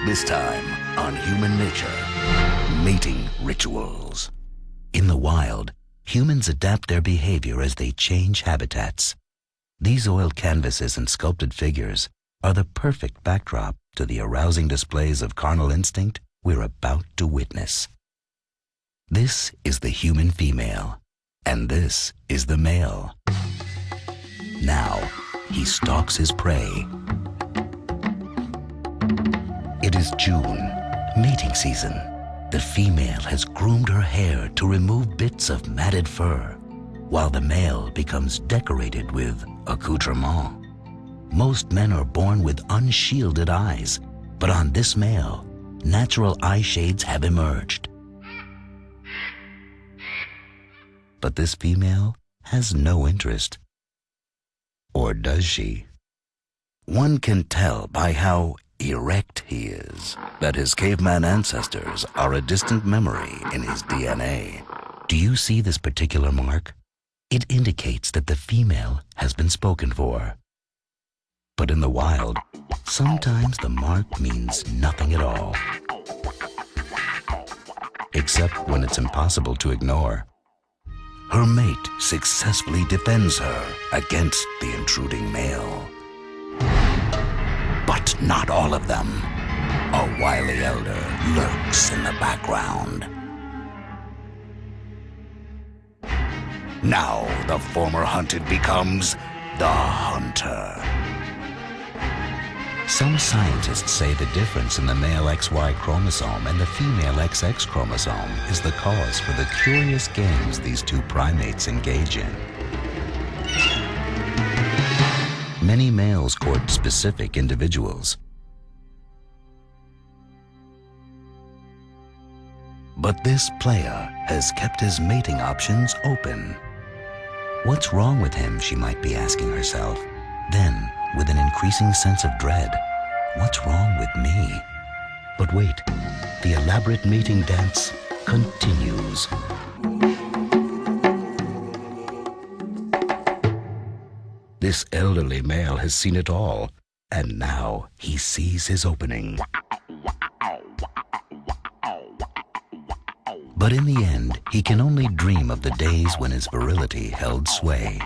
This time on Human Nature, mating rituals. In the wild, humans adapt their behavior as they change habitats. These oiled canvases and sculpted figures are the perfect backdrop to the arousing displays of carnal instinct we're about to witness. This is the human female, and this is the male. Now, he stalks his prey. It is June, mating season. The female has groomed her hair to remove bits of matted fur, while the male becomes decorated with accoutrement. Most men are born with unshielded eyes, but on this male, natural eye shades have emerged. But this female has no interest. Or does she? One can tell by how erect he is that his caveman ancestors are a distant memory in his DNA. Do you see this particular mark? It indicates that the female has been spoken for. But in the wild, sometimes the mark means nothing at all. Except when it's impossible to ignore. Her mate successfully defends her against the intruding male. But not all of them. A wily elder lurks in the background. Now the former hunted becomes the hunter. Some scientists say the difference in the male XY chromosome and the female XX chromosome is the cause for the curious games these two primates engage in. Many males court specific individuals. But this player has kept his mating options open. What's wrong with him, she might be asking herself. Then, with an increasing sense of dread, what's wrong with me? But wait, the elaborate mating dance continues. This elderly male has seen it all, and now he sees his opening. But in the end, he can only dream of the days when his virility held sway.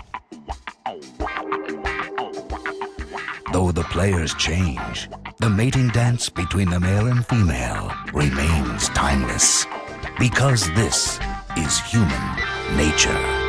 Though the players change, the mating dance between the male and female remains timeless, because this is human nature.